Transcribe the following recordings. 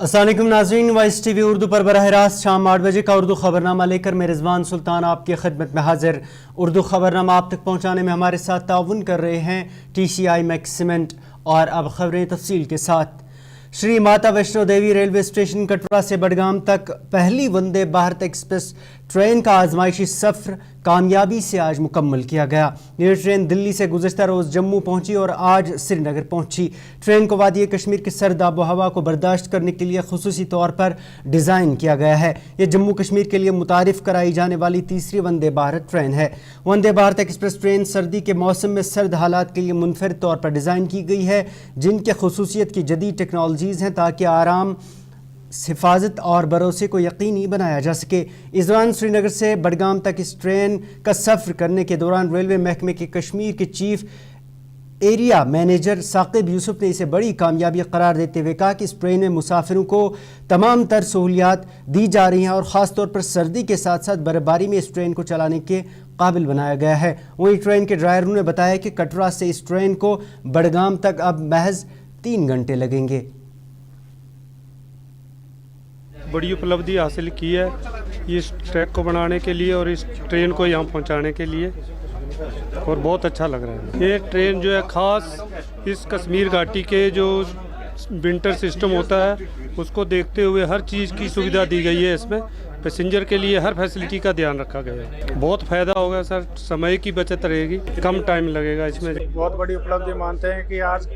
अस्सलाम वालेकुम नाज़रीन, वाइस टीवी उर्दू पर बराह रास्त शाम 8 बजे का उर्दू खबरनामा लेकर मैं रिजवान सुल्तान आपकी खिदमत में हाजिर। उर्दू खबरनामा आप तक पहुँचाने में हमारे साथ ताउन कर रहे हैं TCI मैक्सिमेंट। और अब खबरें तफसील के साथ। श्री माता वैष्णो देवी रेलवे स्टेशन कटरा से बडगाम तक पहली वंदे भारत एक्सप्रेस ट्रेन का आजमाइशी सफ़र कामयाबी से आज मुकम्मल किया गया। ये ट्रेन दिल्ली से गुज़श्ता रोज़ जम्मू पहुंची और आज श्रीनगर पहुंची। ट्रेन को वादी कश्मीर की सर्द आबो हवा को बर्दाश्त करने के लिए खुसूसी तौर पर डिज़ाइन किया गया है। ये जम्मू कश्मीर के लिए मुतारिफ़ कराई जाने वाली तीसरी वंदे भारत ट्रेन है। वंदे भारत एक्सप्रेस ट्रेन सर्दी के मौसम में सर्द हालात के लिए मुनफरिद तौर पर डिज़ाइन की गई है, जिनके खुसूसियत की जदीद टेक्नोलॉजीज़ हैं ताकि आराम, हिफाजत और भरोसे को यकीनी बनाया जा सके। इस दौरान श्रीनगर से बडगाम तक इस ट्रेन का सफ़र करने के दौरान रेलवे महकमे के कश्मीर के chief area manager Saqib Yusuf ने इसे बड़ी कामयाबी करार देते हुए कहा कि इस ट्रेन में मुसाफिरों को तमाम तर सहूलियात दी जा रही हैं और ख़ास तौर पर सर्दी के साथ साथ बर्फ़बारी में इस ट्रेन को चलाने के काबिल बनाया गया है। वहीं ट्रेन के ड्राइवरों ने बताया कि कटरा से इस ट्रेन को बडगाम तक अब महज 3 घंटे लगेंगे। बड़ी उपलब्धि हासिल की है इस ट्रैक को बनाने के लिए और इस ट्रेन को यहाँ पहुँचाने के लिए, और बहुत अच्छा लग रहा है। ये ट्रेन जो है ख़ास इस कश्मीर घाटी के जो विंटर सिस्टम होता है उसको देखते हुए हर चीज़ की सुविधा दी गई है। इसमें पैसेंजर के लिए हर फैसिलिटी का ध्यान रखा गया है। बहुत फ़ायदा होगा सर, समय की बचत रहेगी, कम टाइम लगेगा इसमें। बहुत बड़ी उपलब्धि मानते हैं कि आज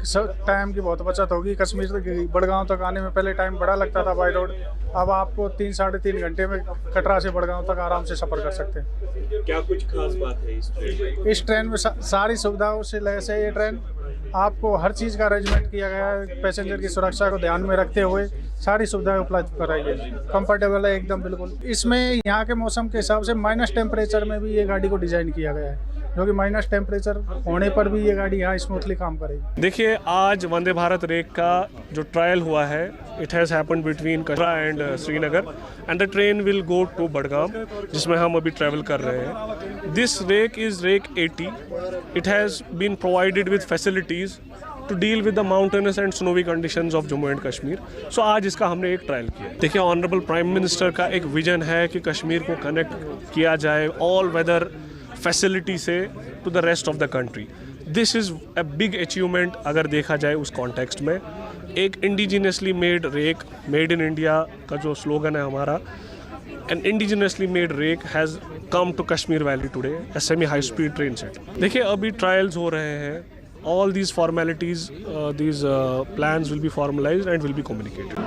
टाइम की बहुत बचत होगी। कश्मीर से बडगांव तक आने में पहले टाइम बड़ा लगता था बाई रोड, अब आपको 3-3.5 घंटे में कटरा से बडगांव तक आराम से सफ़र कर सकते हैं। क्या कुछ खास बात है इस ट्रेन में? इस ट्रेन में सारी सुविधाओं से लैस है। ये ट्रेन आपको हर चीज़ का अरेंजमेंट किया गया है, पैसेंजर की सुरक्षा को ध्यान में रखते हुए सारी सुविधाएं उपलब्ध कराई है। कंफर्टेबल है एकदम बिल्कुल। इसमें यहाँ के मौसम के हिसाब से माइनस टेम्परेचर में भी ये गाड़ी को डिज़ाइन किया गया है, जो कि माइनस टेम्परेचर होने पर भी ये गाड़ी यहाँ स्मूथली काम करेगी। देखिए, आज वंदे भारत रेक का जो ट्रायल हुआ है, it has happened between Katra and Srinagar and the train will go to Budgam, जिसमें हम अभी ट्रैवल कर रहे हैं। This rake is rake 80। It has been provided with facilities to deal with the mountainous and snowy conditions of Jammu and Kashmir. So आज इसका हमने एक ट्रायल किया। देखिए, ऑनरेबल प्राइम मिनिस्टर का एक विजन है कि कश्मीर को कनेक्ट किया जाए ऑल वेदर फैसिलिटी से to the rest of the country. This is a big achievement अगर देखा जाए उस कॉन्टेक्स्ट में। एक indigenously made rake, made in India का जो स्लोगन है हमारा, an indigenously made rake has come to Kashmir valley today, a semi high speed train set. देखिए, अभी ट्रायल्स हो रहे हैं। All these formalities, these plans will be formalized and will be communicated.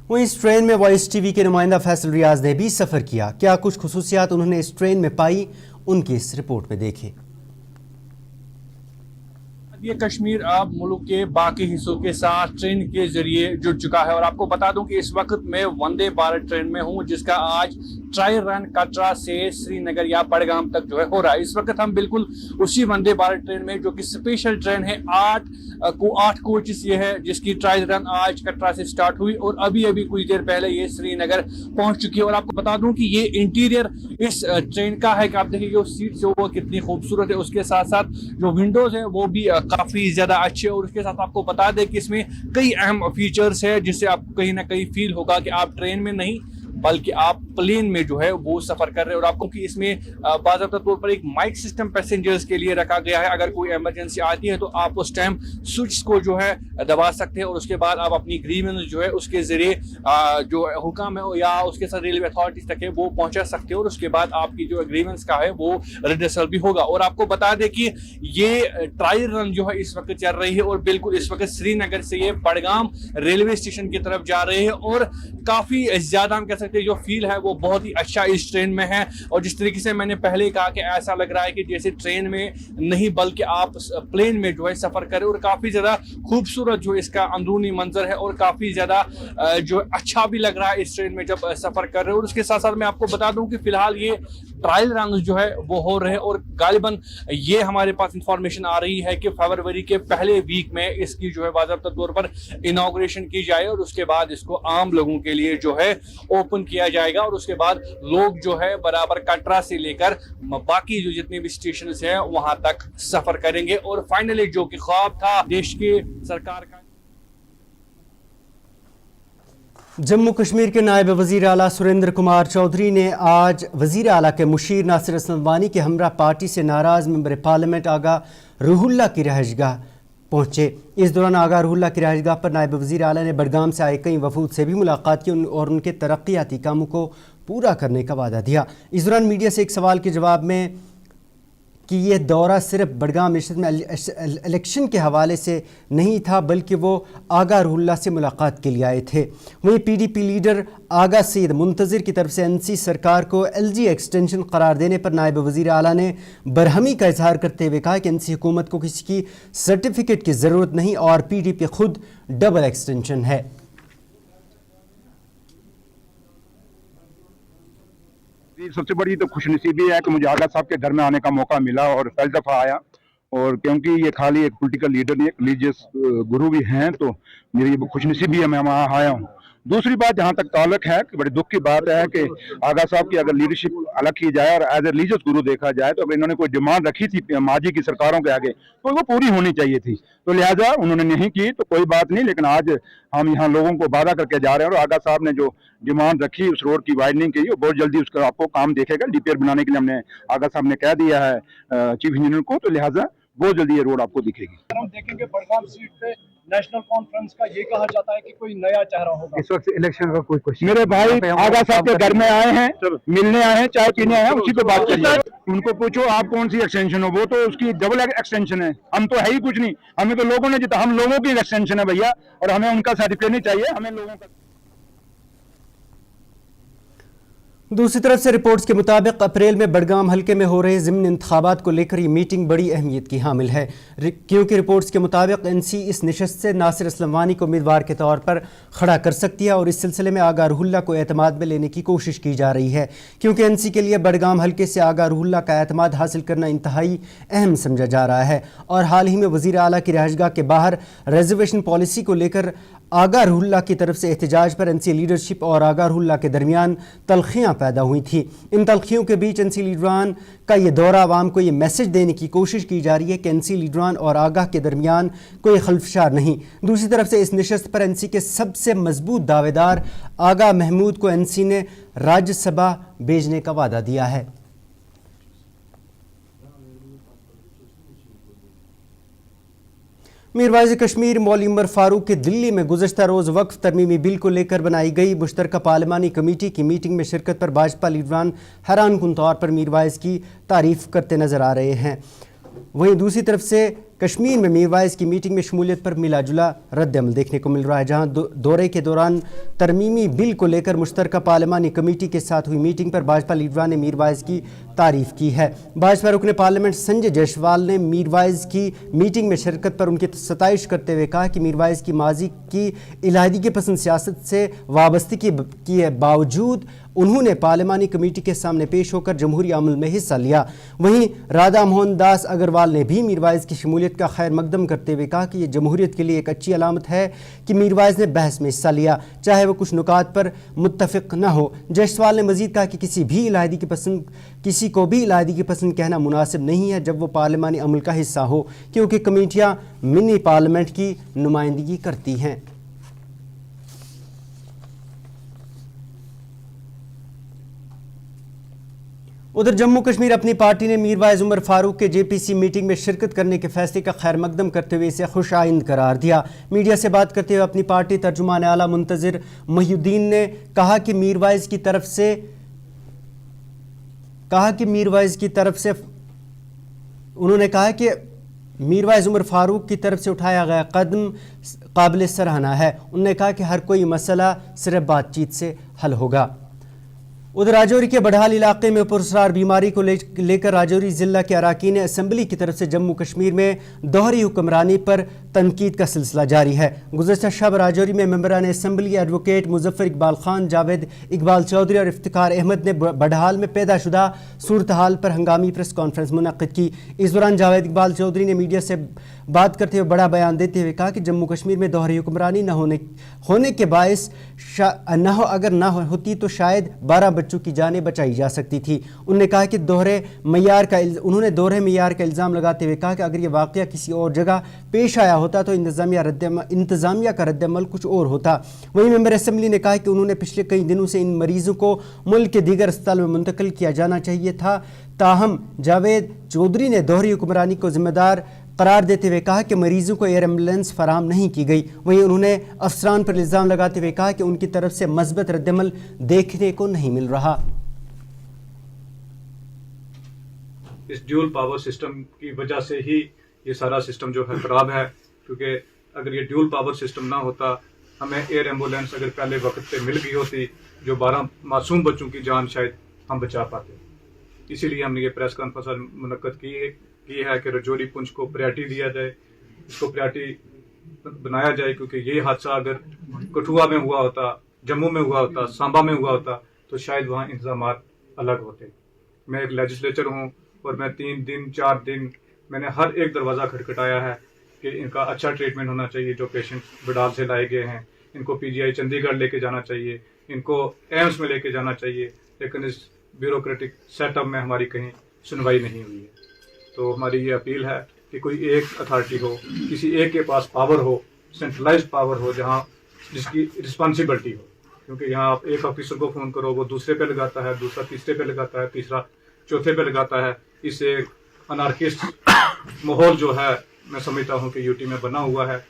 वहीं इस ट्रेन में वॉइस टीवी के नुमाइंदा फैसल रियाज ने भी सफ़र किया। क्या कुछ खुसूसियात उन्होंने इस ट्रेन में पाई, उनकी इस रिपोर्ट में देखें। ये कश्मीर अब मुल्क के बाकी हिस्सों के साथ ट्रेन के जरिए जुड़ चुका है। और आपको बता दूं कि इस वक्त मैं वंदे भारत ट्रेन में हूं, जिसका आज ट्रायल रन कटरा से श्रीनगर या बडगाम तक जो है हो रहा है। इस वक्त हम बिल्कुल उसी वंदे भारत ट्रेन में, जो कि स्पेशल ट्रेन है, 8 कोचेस ये है, जिसकी ट्रायल रन आज कटरा से स्टार्ट हुई और अभी कुछ देर पहले ये श्रीनगर पहुंच चुकी है। और आपको बता दूं कि ये इंटीरियर इस ट्रेन का है कि आप देखिए जो सीट्स है वो कितनी खूबसूरत है, उसके साथ साथ जो विंडोज है वो भी काफी ज्यादा अच्छे। और उसके साथ आपको बता दें कि इसमें कई अहम फीचर्स है, जिससे आपको कहीं ना कहीं फील होगा कि आप ट्रेन में नहीं बल्कि आप प्लेन में जो है वो सफर कर रहे हैं। और आपको कि इसमें बाज़ाब्ता तौर पर एक माइक सिस्टम पैसेंजर्स के लिए रखा गया है। अगर कोई इमरजेंसी आती है तो आप उस टाइम स्विच को जो है दबा सकते हैं और उसके बाद आप अपनी ग्रीवेंस जो है उसके जरिए जो हुक्म है या उसके साथ रेलवे अथॉरिटीज तक है वो पहुंचा सकते हैं और उसके बाद आपकी जो ग्रीवेंस का है वो रिड्रेसल भी होगा। और आपको बता दें कि ये ट्रायल रन जो है इस वक्त चल रही है और बिल्कुल इस वक्त श्रीनगर से ये बडगाम रेलवे स्टेशन की तरफ जा रहे हैं। और काफी ज्यादा हम कह सकते हैं जो फील है वो बहुत ही अच्छा इस ट्रेन में है। और जिस तरीके से मैंने पहले कहा कि ऐसा लग रहा है कि जैसे ट्रेन में नहीं बल्कि आप प्लेन में जो है सफर करें। और काफी ज्यादा खूबसूरत जो इसका अंदरूनी मंजर है और काफी ज्यादा जो अच्छा भी लग रहा है इस ट्रेन में जब सफर कर रहे हैं। और उसके साथ साथ मैं आपको बता दूं कि फिलहाल ये ट्रायल रन जो है वो हो रहे हैं और गालिबन ये हमारे पास इंफॉर्मेशन आ रही है कि फरवरी के पहले वीक में इसकी जो है बाज़ाब्ता तौर पर इनॉग्रेशन की जाए और उसके बाद इसको आम लोगों के लिए जो है ओपन खत्म किया जाएगा और उसके बाद लोग जो है बराबर कटरा से लेकर बाकी जो जितने भी स्टेशन हैं वहां तक सफर करेंगे। और फाइनली जो कि ख्वाब था देश की सरकार का। जम्मू कश्मीर के नायब वज़ीर आला सुरेंद्र कुमार चौधरी ने आज वज़ीर आला के मुशीर नासिर असलम के हमरा पार्टी से नाराज़ मेंबर पार्लियामेंट आगा रूहुल्लाह की रहायशगाह पहुँचे। इस दौरान आगा रूहुल्लाह की रहायशगाह पर नायब वज़ीर आला ने बडगाम से आए कई वफूद से भी मुलाकात की और उनके तरक्याती कामों को पूरा करने का वादा दिया। इस दौरान मीडिया से एक सवाल के जवाब में कि यह दौरा सिर्फ बडगाम रियासत में इलेक्शन के हवाले से नहीं था बल्कि वो आगा रूहुल्लाह से मुलाकात के लिए आए थे। वहीं PDP लीडर आगा सईद मुंतज़िर की तरफ से NC सरकार को LG एक्सटेंशन करार देने पर नायब वज़ीर आला ने बरहमी का इजहार करते हुए कहा कि NC हुकूमत को किसी की सर्टिफिकेट की ज़रूरत नहीं और PDP खुद डबल एक्सटेंशन है। सबसे बड़ी तो खुशनसीबी है कि मुझे आगा साहब के घर में आने का मौका मिला और पहली दफ़ा आया, और क्योंकि ये खाली एक पॉलिटिकल लीडर नहीं, एक रिलीजियस गुरु भी हैं, तो मेरी ये खुशनसीबी है मैं वहाँ आया हूँ। दूसरी बात जहाँ तक ताल्लुक है कि बड़े दुख की बात है कि आगा साहब की अगर लीडरशिप अलग की जाए और एज ए रिलीजियस गुरु देखा जाए तो अगर इन्होंने कोई डिमांड रखी थी माजी की सरकारों के आगे तो वो पूरी होनी चाहिए थी, तो लिहाजा उन्होंने नहीं की तो कोई बात नहीं। लेकिन आज हम यहाँ लोगों को वादा करके जा रहे हैं और आगा साहब ने जो डिमांड रखी उस रोड की वाइडनिंग की, बहुत जल्दी उसका आपको काम देखेगा। DPR बनाने के लिए हमने आगा साहब ने कह दिया है चीफ इंजीनियर को, तो लिहाजा बहुत जल्दी ये रोड आपको दिखेगी। हम देखेंगे बडगाम सीट पे नेशनल कॉन्फ्रेंस का ये कहा जाता है कि कोई नया चेहरा होगा। इस वक्त इलेक्शन का कोई क्वेश्चन, मेरे भाई आगा साहब के घर में आए हैं, मिलने आए हैं, चाय पीने आए हैं, उसी पे बात करिए। उनको पूछो आप कौन सी एक्सटेंशन हो, वो तो उसकी डबल एक्सटेंशन है, हम तो है ही कुछ नहीं। हमें तो लोगों ने जितना, हम लोगों की एक्सटेंशन है भैया, और हमें उनका सर्टिफिकेट नहीं चाहिए, हमें लोगों का। दूसरी तरफ से रिपोर्ट्स के मुताबिक अप्रैल में बडगाम हल्के में हो रहे ज़िमनी इंतखाबात को लेकर ये मीटिंग बड़ी अहमियत की हामिल है, क्योंकि रिपोर्ट्स के मुताबिक NC इस नशस्त से नासिर असलम को उम्मीदवार के तौर पर खड़ा कर सकती है और इस सिलसिले में आगा रूहुल्लाह को एतमाद में लेने की कोशिश की जा रही है, क्योंकि NC के लिए बडगाम हल्के से आगा रूहुल्लाह का एतमाद हासिल करना इंतहाई अहम समझा जा रहा है। और हाल ही में वज़ीर आला की रहायशगाह के बाहर रिजर्वेशन पॉलिसी को लेकर आगा रूहुल्लाह की तरफ से एहतजाज पर NC लीडरशिप और आगा रूहुल्लाह के दरमियान तलखियाँ पैदा हुई थी। इन तलखियों के बीच NC लीडरान का ये दौरा आवाम को ये मैसेज देने की कोशिश की जा रही है कि NC लीडरान और आगाह के दरमियान कोई खल्फशार नहीं। दूसरी तरफ से इस नशस्त पर NC के सबसे मजबूत दावेदार आगा महमूद को NC ने राज्यसभा भेजने का वादा दिया है। मीरवाइज़ कश्मीर मौलवी उमर फारूक के दिल्ली में गुज़श्ता रोज़ वक्फ तरमीमी बिल को लेकर बनाई गई मुश्तरका पार्लिमानी कमेटी की मीटिंग में शिरकत पर भाजपा लीडरान हैरान कुन तौर पर मीरवाइज़ की तारीफ़ करते नज़र आ रहे हैं। वहीं दूसरी तरफ से कश्मीर में मीरवाइज़ की मीटिंग में शमूलियत पर मिलाजुला रद्द-ए-अमल देखने को मिल रहा है, जहां दौरे के दौरान तरमीमी बिल को लेकर मुश्तरका पार्लिमानी कमेटी के साथ हुई मीटिंग पर भाजपा लीडरान ने मीरवाइज़ की तारीफ़ की है। भाजपा रुकन पार्लियामेंट संजय जायसवाल ने मीरवाइज़ की मीटिंग में शिरकत पर उनकी सताइश करते हुए कहा कि मीरवाइज़ की माजी की इलाहिदी पसंद सियासत से वाबस्तगी के बावजूद उन्होंने पार्लिमानी कमेटी के सामने पेश होकर जमहूरी अमल में हिस्सा लिया। वहीं राधा मोहन दास अग्रवाल ने भी मीरवाइज़ की शमूलियत का खैर मकदम करते हुए कहा कि ये जमहूरियत के लिए एक अच्छी अलामत है कि मीरवाइज़ ने बहस में हिस्सा लिया, चाहे वो कुछ नुकात पर मुत्तफिक न हो। जायसवाल ने मजीद कहा कि किसी को भी इलाहिदी की पसंद कहना मुनासिब नहीं है जब वो पार्लिमानी अमल का हिस्सा हो, क्योंकि कमेटियाँ मिनी पार्लियामेंट की नुमाइंदगी करती हैं। उधर जम्मू कश्मीर अपनी पार्टी ने मीरवाइज़ उमर फारूक के JPC मीटिंग में शिरकत करने के फैसले का खैर मकदम करते हुए इसे खुश आइंद करार दिया। मीडिया से बात करते हुए अपनी पार्टी तर्जुमान आला मुंतज़िर मोहिउद्दीन ने कहा कि मीरवाइज़ की तरफ से उन्होंने कहा कि मीरवाइज़ उमर फारूक की तरफ से उठाया गया कदम काबिल सराहना है। उन्होंने कहा कि हर कोई मसला सिर्फ बातचीत से हल होगा। उधर राजौरी के बड़हाल इलाके में पुरस्रार बीमारी को लेकर राजौरी ज़िला के अरकान असम्बली की तरफ से जम्मू कश्मीर में दोहरी हुक्मरानी पर तनकीद का सिलसिला जारी है। गुज़श्ता शब राजौरी में मेंबरान असम्बली एडवोकेट मुजफ्फर इकबाल खान, जावेद इकबाल चौधरी और इफ्तिकार अहमद ने बड़हाल में पैदा शुदा सूरत हाल पर हंगामी प्रेस कॉन्फ्रेंस मुनक्किद की। इस दौरान जावेद इकबाल चौधरी ने मीडिया से बात करते हुए बड़ा बयान देते हुए कहा कि जम्मू कश्मीर में दोहरी हुक्मरानी होने के बायस होती तो शायद 12 बच्चों की जानें बचाई जा सकती थी। उन्होंने कहा कि दोहरे मैयार का इल्ज़ाम लगाते हुए कहा कि अगर ये वाक़या किसी और जगह पेश आया होता तो इंतज़ामिया का रद्दअमल कुछ और होता। वहीं मेंबर असेंबली ने कहा कि उन्होंने पिछले कई दिनों से इन मरीज़ों को मुल्क के दीगर अस्पताल में मुंतकिल किया जाना चाहिए था। ताहम जावेद चौधरी ने दोहरी हुक्मरानी को जिम्मेदार करार देते हुए कहा कि मरीजों को एयर एम्बुलेंस फराहम नहीं की गई। वहीं उन्होंने अफसरान पर इल्ज़ाम लगाते हुए कहा कि उनकी तरफ से मस्बत रद्दअमल देखने को नहीं मिल रहा। इस ड्यूल पावर सिस्टम की वजह से ही ये सारा सिस्टम जो है खराब है, क्योंकि अगर ये ड्यूल पावर सिस्टम ना होता, हमें एयर एम्बुलेंस अगर पहले वक्त पे मिल गई होती, जो 12 मासूम बच्चों की जान शायद हम बचा पाते। इसीलिए हमने ये प्रेस कॉन्फ्रेंस मुनक्कद की है कि रजौरी पुंछ को प्रायोरिटी दिया जाए, इसको प्रायोरिटी बनाया जाए, क्योंकि ये हादसा अगर कठुआ में हुआ होता, जम्मू में हुआ होता, सांबा में हुआ होता, तो शायद वहाँ इंतजाम अलग होते। मैं एक लेजिस्लेचर हूँ और मैं 3 दिन 4 दिन मैंने हर एक दरवाज़ा खटखटाया है कि इनका अच्छा ट्रीटमेंट होना चाहिए। जो पेशेंट बडाल से लाए गए हैं इनको PGI चंडीगढ़ लेके जाना चाहिए, इनको एम्स में लेके जाना चाहिए, लेकिन इस ब्यूरोक्रेटिक सेटअप में हमारी कहीं सुनवाई नहीं हुई है। तो हमारी ये अपील है कि कोई एक अथॉरिटी हो, किसी एक के पास पावर हो, सेंट्रलाइज्ड पावर हो, जहाँ जिसकी रिस्पॉन्सिबिलिटी हो, क्योंकि यहाँ आप एक ऑफिसर को फ़ोन करो, वो दूसरे पे लगाता है, दूसरा तीसरे पे लगाता है, तीसरा चौथे पे लगाता है। इससे अनार्किस्ट माहौल जो है मैं समझता हूँ कि यूटी में बना हुआ है,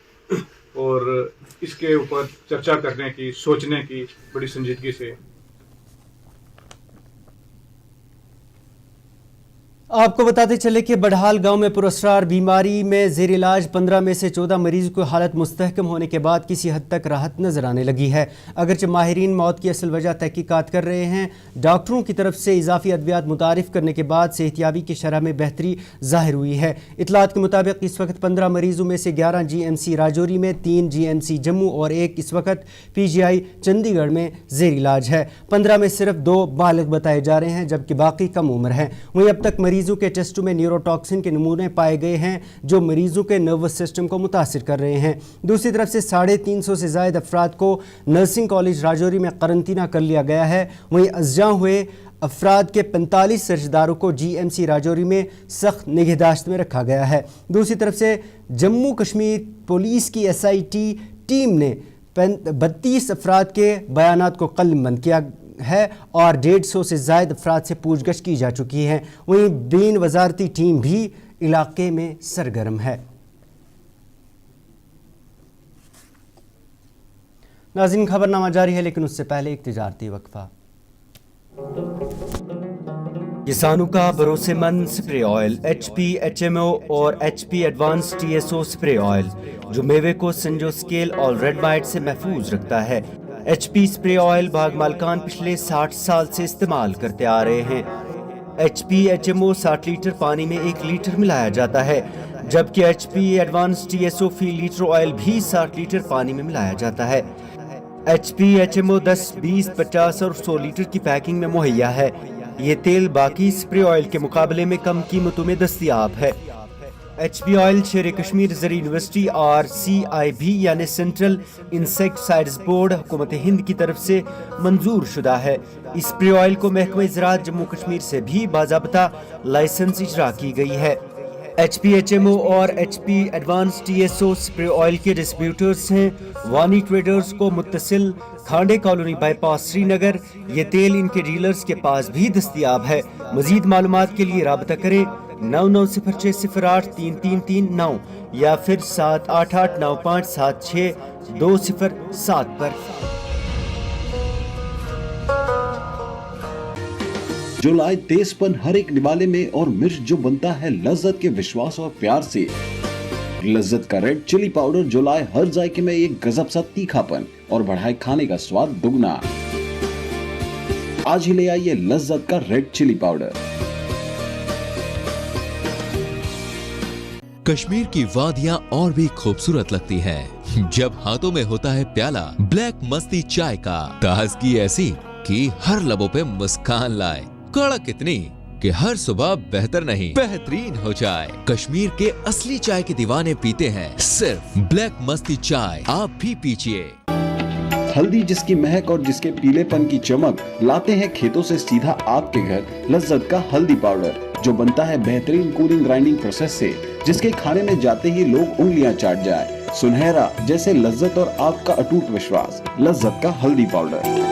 और इसके ऊपर चर्चा करने की, सोचने की बड़ी संजीदगी से। आपको बताते चले कि बड़हाल गांव में पुरअसरार बीमारी में ज़ेर इलाज 15 में से 14 मरीज़ को हालत मुस्तहकम होने के बाद किसी हद तक राहत नज़र आने लगी है। अगरचे माहिरीन मौत की असल वजह तहकीकात कर रहे हैं। डॉक्टरों की तरफ से इजाफी अद्वियात मुतारिफ करने के बाद सेहतियाबी की शरह में बेहतरी ज़ाहिर हुई है। इतलात के मुताबिक इस वक्त 15 मरीज़ों में से 11 GMC राजौरी में, 3 GMC जम्मू और 1 इस वक्त PGI चंडीगढ़ में ज़ेर इलाज है। 15 में सिर्फ 2 बालिग बताए जा रहे हैं, जबकि बाकी कम उम्र हैं। वहीं अब तक मरीजों के टेस्टों में न्यूरोटॉक्सिन के नमूने पाए गए हैं, जो मरीजों के नर्वस सिस्टम को मुतासिर कर रहे हैं। दूसरी तरफ से 350 से ज़ायद अफराद को नर्सिंग कॉलेज राजौरी में करंतना कर लिया गया है। वहीं अज़जा हुए अफराद के 45 रिश्तेदारों को GMC राजौरी में सख्त निगहदाश्त में रखा गया है। दूसरी तरफ से जम्मू कश्मीर पुलिस की SIT टीम ने 32 अफराद के बयानात को कलमबंद किया है और 150 से ज़ायद अफराद से पूछगछ की जा चुकी है। वहीं बीन वजारती टीम भी इलाके में सरगर्म है। नाज़रीन, खबरनामा जारी है, लेकिन उससे पहले एक तिजारती वक्फा। किसानों का भरोसेमंद स्प्रे ऑयल HP HMO और HP advance TSO spray oil, जो मेवे को संजो स्केल और रेड माइट से महफूज रखता है। HP स्प्रे ऑयल बाग मालकान पिछले 60 साल से इस्तेमाल करते आ रहे हैं। HP HMO 60 लीटर पानी में 1 लीटर मिलाया जाता है, जबकि HP एडवांस TSO फी लीटर ऑयल भी 60 लीटर पानी में मिलाया जाता है। HP HMO 10, 20, 50 और 100 लीटर की पैकिंग में मुहैया है। ये तेल बाकी स्प्रे ऑयल के मुकाबले में कम कीमतों में दस्तयाब है। HP ऑयल शेर कश्मीर ज़री यूनिवर्सिटी और CIB यानी सेंट्रल इंसेक्टिसाइड्स बोर्ड हुकूमत हिंद की तरफ से मंजूर शुदा है। इस स्प्रे ऑयल को महकमा ज़राअत जम्मू कश्मीर से भी बाज़ाब्ता लाइसेंस इजरा की गई है। HP HMO और HP advance TSO spray oil के डिस्ट्रीब्यूटर्स हैं वानी ट्रेडर्स को मुत्तसिल खांडे कॉलोनी बाईपास श्रीनगर। ये तेल इनके डीलर्स के पास भी दस्तयाब है। मजीद मालूमात के लिए राबता करें 9906083339 या फिर 7889576207 पर। जो लाए तेजपन हर एक निवाले में और मिर्च जो बनता है लज्जत के विश्वास और प्यार से। लज्जत का रेड चिली पाउडर जो लाए हर जायके में एक गजब सा तीखापन और बढ़ाए खाने का स्वाद दुगना। आज ही ले आइए लज्जत का रेड चिली पाउडर। कश्मीर की वादियां और भी खूबसूरत लगती हैं जब हाथों में होता है प्याला ब्लैक मस्ती चाय का। ताजगी ऐसी कि हर लबों पे मुस्कान लाए, कड़क इतनी कि हर सुबह बेहतर नहीं बेहतरीन हो जाए। कश्मीर के असली चाय के दीवाने पीते हैं सिर्फ ब्लैक मस्ती चाय, आप भी पीजिए। हल्दी जिसकी महक और जिसके पीलेपन की चमक लाते हैं खेतों से सीधा आपके घर लज्जत का हल्दी पाउडर, जो बनता है बेहतरीन कूलिंग ग्राइंडिंग प्रोसेस से, जिसके खाने में जाते ही लोग उंगलियां चाट जाए। सुनहरा जैसे लज्जत और आपका अटूट विश्वास, लज्जत का हल्दी पाउडर।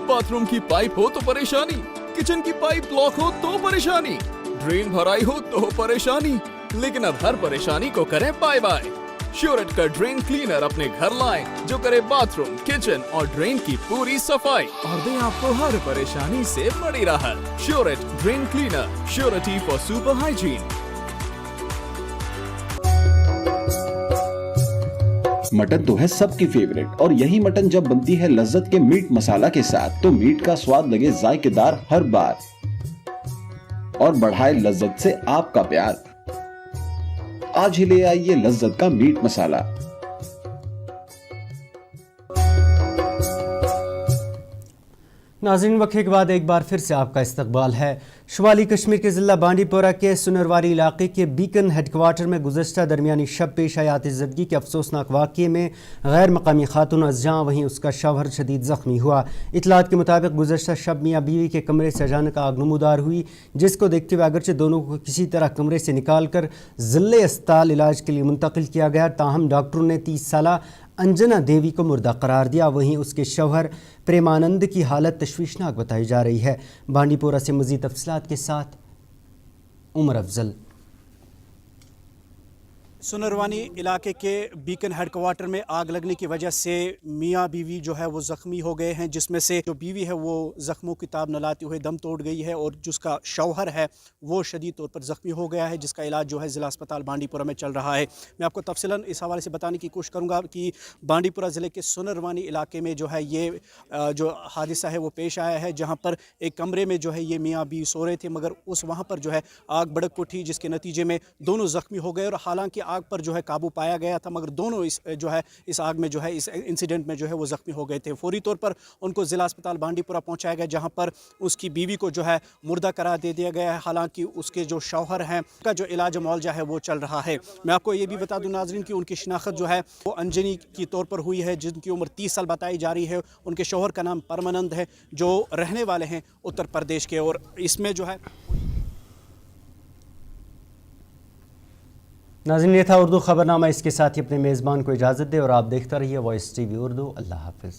बाथरूम की पाइप हो तो परेशानी, किचन की पाइप ब्लॉक हो तो परेशानी, ड्रेन भराई हो तो परेशानी, लेकिन अब हर परेशानी को करें बाय बाय। श्योरेट का ड्रेन क्लीनर अपने घर लाएं, जो करे बाथरूम, किचन और ड्रेन की पूरी सफाई और दे आपको हर परेशानी से बड़ी राहत। श्योरेट drain cleaner, surety for super hygiene. Mutton तो है सबकी फेवरेट, और यही मटन जब बनती है लज्जत के मीट मसाला के साथ, तो मीट का स्वाद लगे जायकेदार हर बार और बढ़ाए लज्जत से आपका प्यार। आज ही ले आइए लज्जत का मीट मसाला। नाज़रीन, वक्फे के बाद एक बार फिर से आपका इस्तकबाल है। शुमाली कश्मीर के ज़िला बांडीपोरा के सुनरवारी इलाके के बीकन हेडक्वार्टर में गुज़श्ता दरमियानी शब पेश आयात ज़िंदगी के अफसोसनाक वाक़े में गैर मकामी खातून अज़जां वहीं उसका शौहर शदीद ज़ख्मी हुआ। इतलात के मुताबिक गुज़श्ता शब मियाँ बीवी के कमरे से अचानक आग नमूदार हुई, जिसको देखते हुए अगरचे दोनों को किसी तरह कमरे से निकाल कर ज़िले अस्पताल इलाज के लिए मुंतकिल किया गया। ताहम डॉक्टरों ने 30 साला अंजना देवी को मुर्दा करार दिया। वहीं उसके शौहर प्रेमानंद की हालत तशवीशनाक बताई जा रही है। बांडीपोरा से मज़ीद तफसीलात के साथ उमर अफजल। सुनरवानी इलाके के बीकन हेडक्वार्टर में आग लगने की वजह से मियाँ बीवी जो है वो ज़ख्मी हो गए हैं, जिसमें से जो बीवी है वो ज़ख्मों की ताब न लाते हुए दम तोड़ गई है और जिसका शौहर है वो शदीद तौर पर ज़ख्मी हो गया है, जिसका इलाज जो है ज़िला अस्पताल बांडीपुरा में चल रहा है। मैं आपको तफसीलन इस हवाले से बताने की कोशिश करूँगा कि बांडीपुरा ज़िले के सुनरवानी इलाके में जो है ये जो हादसा है वो पेश आया है, जहाँ पर एक कमरे में जो है ये मियाँ बीवी सो रहे थे, मगर उस वहाँ पर जो है आग भड़क उठी, जिसके नतीजे में दोनों ज़ख्मी हो गए। और हालांकि आग पर जो है काबू पाया गया था, मगर दोनों इस आग में जो है इस इंसिडेंट में जो है वो ज़ख्मी हो गए थे। फौरी तौर पर उनको ज़िला अस्पताल बांडीपुरा पहुंचाया गया, जहां पर उसकी बीवी को जो है मुर्दा करार दे दिया गया है। हालांकि उसके जो शौहर हैं उनका जो इलाज मुआवजा है वो चल रहा है। मैं आपको ये भी बता दूं नाज़रीन कि उनकी शिनाख्त जो है वो अंजनी की तौर पर हुई है, जिनकी उम्र 30 साल बताई जा रही है। उनके शौहर का नाम परमानंद है, जो रहने वाले हैं उत्तर प्रदेश के। और इसमें जो है नाज़रीन, ये था उर्दू खबरनामा। इसके साथ ही अपने मेज़बान को इजाज़त दे और आप देखते रहिए वॉइस TV उर्दू। अल्लाह हाफ़िज़।